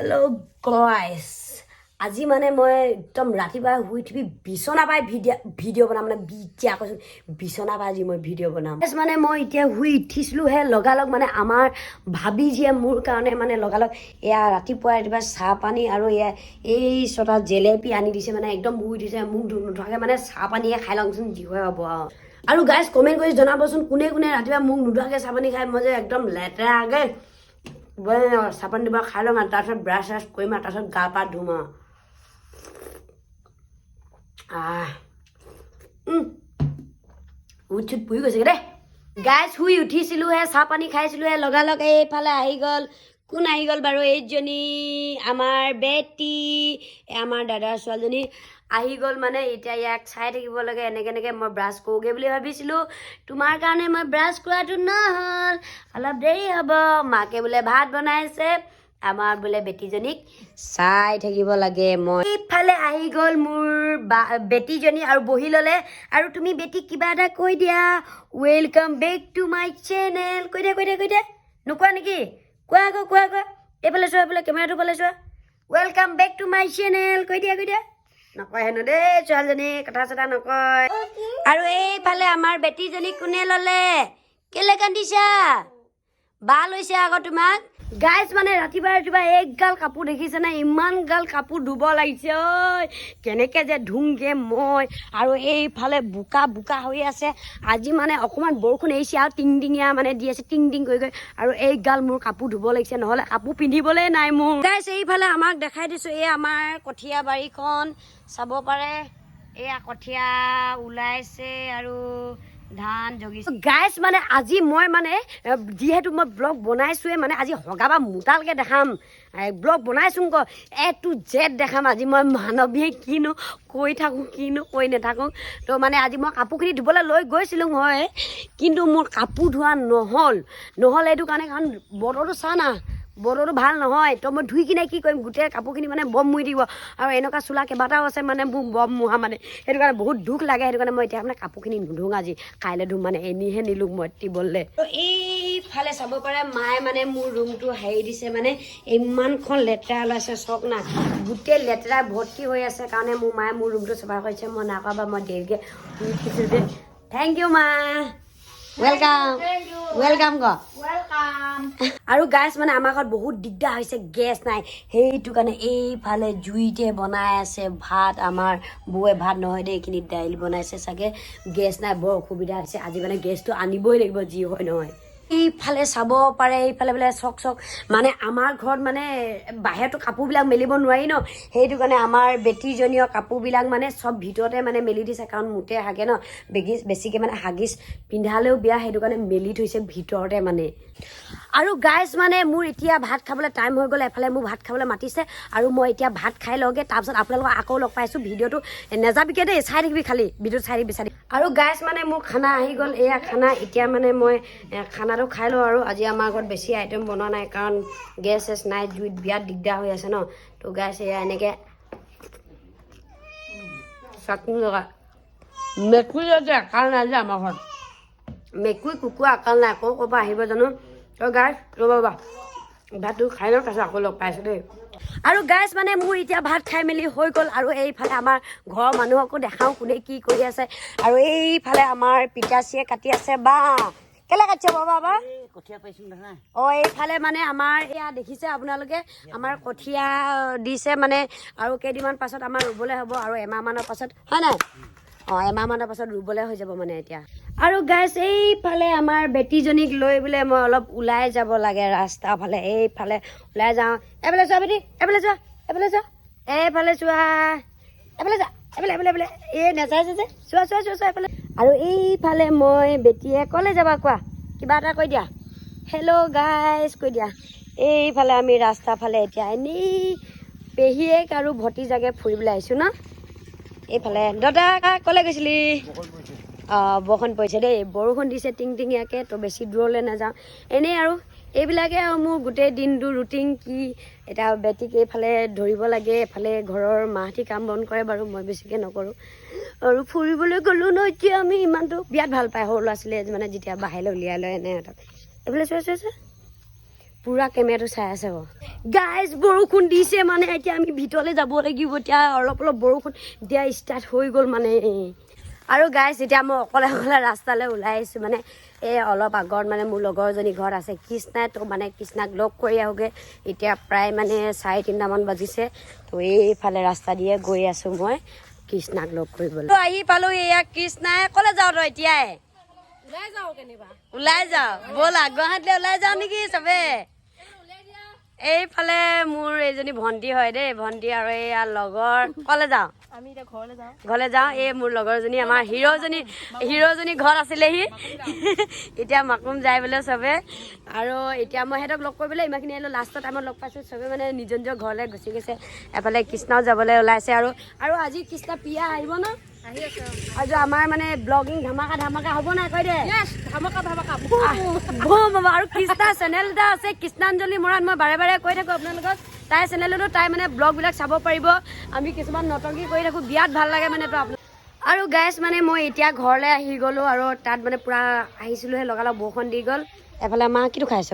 Hello guys. আজি মানে মই একদম ৰাতিপুৱা শুই উঠি বিছনা পাই ভিডিঅ' বনাম মানে বিতিয়া কৈছো বিছনা পাই আজি মই ভিডিঅ' বনাম মানে মই এতিয়া শুই উঠিছিলো হে লগালগ মানে আমাৰ ভাবি যিয়ে মোৰ কাৰণে মানে লগালগ এয়া ৰাতিপুৱা চাহ পানী আৰু এয়া এই ছটা জেলেপি আনি দিছে মানে একদম শুই উঠিছে মোক নোধোৱাকৈ মানে চাহ পানীয়ে খাই লওঁচোন যি হয় হ'ব আৰু গাইজ কমেণ্ট কৰি জনাবচোন কোনে কোনে ৰাতিপুৱা মোক নোধোৱাকৈ চাহ পানী খাই মই যে একদম লেতেৰাকৈ চাহ পানী দিব খাই ল'ম আৰু তাৰপিছত ব্ৰাছ চ্ৰাছ কৰিম আৰু তাৰপিছত গা পা ধুম উঠি পুহি গৈছে দেই গাইজ শুই উঠিছিলো হে চাহ পানী খাইছিলো হে লগালগ এইফালে আহি গ'ল কোন আহি গ'ল বাৰু এইজনী আমাৰ বেটি আমাৰ দাদাৰ ছোৱালীজনী আহি গ'ল মানে এতিয়া ইয়াক চাই থাকিব লাগে এনেকৈ মই ব্ৰাছ কৰোঁগৈ বুলি ভাবিছিলোঁ তোমাৰ কাৰণে মই ব্ৰাছ কৰাটো নহ'ল অলপ দেৰি হ'ব মাকে বোলে ভাত বনাইছে আমাৰ বোলে বেটিজনীক চাই থাকিব লাগে মই এইফালে আহি গ'ল মোৰ বেটিজনী আৰু বহি ল'লে আৰু তুমি বেটিক কিবা এটা কৈ দিয়া welcome back to my channel কৈ দিয়া নোকোৱা নেকি কোৱা আকৌ কোৱা এইফালে চোৱা এইফালে কেমেৰাটো ফালে চোৱা welcome back to my channel কৈ দিয়া নকয় হেনো দেই ছোৱালীজনী কথা চথা নকয় আৰু এইফালে আমাৰ বেটিজনী কোনে ল'লে কেলে কান্দিছা বা লৈছে আকৌ তোমাক গাইজ মানে ৰাতিপুৱা একগাল কাপোৰ দেখিছে নে ইমান গাল কাপোৰ ধুব লাগিছে ঐ কেনেকৈ যে ধুমগে মই আৰু এইফালে বোকা হৈ আছে আজি মানে অকণমান বৰষুণ এৰিছে আৰু টিংটিঙীয়া মানে দি আছে টিং কৰি আৰু এইগাল মোৰ কাপোৰ ধুব লাগিছে নহ'লে কাপোৰ পিন্ধিবলৈ নাই মোৰ গাইজ এইফালে আমাক দেখাই দিছোঁ এই আমাৰ কঠীয়া বাৰীখন চাব পাৰে এয়া কঠীয়া ওলাইছে আৰু ধান জগিছে গাইজ মানে আজি মই মানে যিহেতু মই ব্লগ বনাইছোৱে মানে আজি হগাবা মোটালকৈ দেখাম ব্লগ বনাইছোঁ আকৌ A to Z দেখাম আজি মই মানৱীয়ে কিনো কৈ থাকোঁ কিনো কৈ নাথাকোঁ তো মানে আজি মই কাপোৰখিনি ধুবলৈ লৈ গৈছিলোঁ হয় কিন্তু মোৰ কাপোৰ ধোৱা নহ'ল এইটো কাৰণে কাৰণ বতৰটো চা না বতৰটো ভাল নহয় তো মই ধুই কিনে কি কৰিম গোটেই কাপোৰখিনি মানে বম মুৰি দিব আৰু এনেকুৱা চোলা কেইবাটাও আছে মানে মোৰ বম মুহা মানে সেইটো কাৰণে বহুত দুখ লাগে সেইটো কাৰণে মই এতিয়া মানে কাপোৰখিনি নুধুওঁ আজি কাইলৈ ধুম মানে এনেহে নিলোঁ মই টিবলৈ তো এইফালে চাব পাৰে মায়ে মানে মোৰ ৰুমটো হেৰি দিছে মানে ইমানখন লেতেৰা ওলাইছে চক না গোটেই লেতেৰা ভৰ্তি হৈ আছে কাৰণে মোৰ মায়ে মোৰ ৰুমটো চাফা কৰিছে মই নাপাবা মই দেৰিকৈ উঠিছোঁ যে থেংক ইউ মা ৱেলকাম আৰু গাইজ মানে আমাৰ ঘৰত বহুত দিগদাৰ হৈছে গেছ নাই সেইটো কাৰণে এইফালে জুইতে বনাই আছে ভাত আমাৰ বৌয়ে ভাত নহয় দেই এইখিনিত দাইল বনাইছে চাগে গেছ নাই বৰ অসুবিধা হৈছে আজি মানে গেছটো আনিবই লাগিব যি হয় নহয় এইফালে চাব পাৰে এইফালে বোলে চক মানে আমাৰ ঘৰত মানে বাহিৰতো কাপোৰবিলাক মেলিব নোৱাৰি ন সেইটো কাৰণে আমাৰ বেটিজনীয় কাপোৰবিলাক মানে চব ভিতৰতে মানে মেলি দিছে কাৰণ মোতে হাগে ন বেছিকৈ মানে হাগিছ পিন্ধালেও বেয়া সেইটো কাৰণে মেলি থৈছে ভিতৰতে মানে আৰু গাইজ মানে মোৰ এতিয়া ভাত খাবলৈ টাইম হৈ গ'ল এফালে মোৰ ভাত খাবলৈ মাতিছে আৰু মই এতিয়া ভাত খাই লওঁগৈ তাৰপিছত আপোনালোকক আকৌ লগ পাইছোঁ ভিডিঅ'টো নেযাবিকে দেই চাই থাকিবি খালি ভিডিঅ'টো চাই থাকিবি আৰু গাইজ মানে মোৰ খানা আহি গ'ল এয়া খানা এতিয়া মানে মই খানাটো খাই লওঁ আৰু আজি আমাৰ ঘৰত বেছি আইটেম বনোৱা নাই কাৰণ গেছ নাই জুইত বিৰাট দিগদাৰ হৈ আছে ন তো গাইজ এয়া এনেকৈ চাটনি লগা মেকুৰী যে আকাল নাই যে আমাৰ ঘৰত মেকুৰী কুকুৰা আকাল নাই আকৌ ক'ৰপৰা আহিব জানো তো গাইজ ৰ'বা ভাতটো খাই লওঁ তাৰপিছত আকৌ লগ পাইছোঁ দেই আৰু গাইজ মানে মোৰ এতিয়া ভাত খাই মেলি হৈ গ'ল আৰু এইফালে আমাৰ ঘৰৰ মানুহকো দেখাওঁ কোনে কি কৰি আছে আৰু এইফালে আমাৰ পিতাশ্ৰীয়ে কাটি আছে বা কেলে কাটিছে বাবা কঠীয়া পাইছোঁ নহয় এইফালে মানে আমাৰ এয়া দেখিছে আপোনালোকে আমাৰ কঠীয়া দিছে মানে আৰু কেইদিনমান পাছত আমাৰ ৰুবলৈ হ'ব আৰু এমাহমানৰ পাছত হয় নাই এমাহমানৰ পাছত ৰুবলৈ হৈ যাব মানে এতিয়া আৰু গাইজ এইফালে আমাৰ বেটিজনীক লৈ বোলে মই অলপ ওলাই যাব লাগে ৰাস্তাৰ ফালে এইফালে ওলাই যাওঁ এইফালে চোৱা বেটি এইফালে চোৱা এইফালে চোৱা এইফালে এই নেচাইছে যে চোৱা এইফালে আৰু এইফালে মই বেটিয়ে ক'লে যাবা কোৱা কিবা এটা কৈ দিয়া হেল্ল' গাইজ কৈ দিয়া এইফালে আমি ৰাস্তাৰ ফালে এতিয়া এনেই পেহীয়েক আৰু ভতিজাকে ফুৰিবলৈ আহিছোঁ ন এইফালে দাদা ক'লে গৈছিলি বৰষুণ পৰিছে দেই বৰষুণ দিছে টিংটিঙীয়াকৈ তো বেছি দূৰলৈ নাযাওঁ এনেই আৰু এইবিলাকে আৰু মোৰ গোটেই দিনটো ৰুটিন কি এতিয়া বেটিক এইফালে ধৰিব লাগে এফালে ঘৰৰ মাহঁতি কাম বন কৰে বাৰু মই বেছিকৈ নকৰোঁ আৰু ফুৰিবলৈ গ'লোঁ ন এতিয়া আমি ইমানটো বিৰাট ভাল পায় সৰু ল'ৰা ছোৱালীয়ে মানে যেতিয়া বাহিৰলৈ উলিয়াই লয় এনে সিহঁতক এইফালে চোৱা পুৰা কেমেৰাটো চাই আছে গাইজ বৰষুণ দিছে মানে এতিয়া আমি ভিতৰলৈ যাব লাগিব এতিয়া অলপ অলপ বৰষুণ দিয়া ষ্টাৰ্ট হৈ গ'ল মানে আৰু গাইজ এতিয়া মই অকলে অকলে ৰাস্তালৈ ওলাই আহিছোঁ মানে এই অলপ আগত মানে মোৰ লগৰজনী ঘৰত আছে কৃষ্ণাই তো মানে কৃষ্ণাক লগ কৰি আহোগৈ এতিয়া প্ৰায় মানে 3:30মান বাজিছে তো এইফালে ৰাস্তা দিয়ে গৈ আছোঁ মই কৃষ্ণাক লগ কৰিবলৈ তো আহি পালোঁ এয়া কৃষ্ণাই ক'লে যাওঁ তই এতিয়াই ওলাই যাওঁ ব'লা গুৱাহাটীলৈ ওলাই যাওঁ নেকি চবে এইফালে মোৰ এইজনী ভণ্টি হয় দেই ভণ্টি আৰু এয়া লগৰ ক'লে যাওঁ ঘৰলৈ যাওঁ এই মোৰ লগৰজনী আমাৰ হিৰ'জনী ঘৰত আছিলেহি এতিয়া মাকুম যায় বোলে চবে আৰু এতিয়া মই সিহঁতক লগ কৰিবলৈ ইমানখিনি আহিলোঁ লাষ্টৰ টাইমত লগ পাইছোঁ চবে মানে নিজৰ নিজৰ ঘৰলৈ গুচি গৈছে এফালে কৃষ্ণও যাবলৈ ওলাইছে আৰু আজি কৃষ্ণ প্ৰিয়া আহিব ন আৰু আমাৰ মানে ব্লগিং ধামাকা হ'ব নাই কৈ দে আৰু কৃষ্ণাৰ চেনেল এটা আছে কৃষ্ণাঞ্জলি মৰাণ মই বাৰে বাৰে কৈ থাকোঁ আপোনালোকক তাইৰ চেনেলতো তাই মানে ব্লগবিলাক চাব পাৰিব আমি কিছুমান নতংকি কৰি থাকোঁ বিৰাট ভাল লাগে মানে তো আপোনালোক আৰু গাইজ মানে মই এতিয়া ঘৰলৈ আহি গ'লোঁ আৰু তাত মানে পূৰা আহিছিলোঁহে লগালগ বৰষুণ দি গ'ল এফালে মা কিটো খাইছ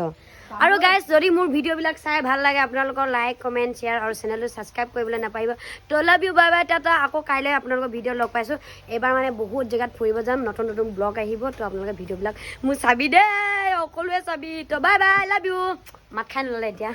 আৰু গাইজ যদি মোৰ ভিডিঅ'বিলাক চাই ভাল লাগে আপোনালোকৰ লাইক কমেণ্ট শ্বেয়াৰ আৰু চেনেলটো ছাবস্ক্ৰাইব কৰিবলৈ নাপাৰিব তো love you bye bye Tata আকৌ কাইলৈ আপোনালোকৰ ভিডিঅ' লগ পাইছোঁ এইবাৰ মানে বহুত জেগাত ফুৰিব যাম নতুন ব্লগ আহিব তো আপোনালোকে ভিডিঅ'বিলাক মোৰ চাবি দেই সকলোৱে চাবি তো বাই বাই লাভ ইউ মাত খাই নল'লে এতিয়া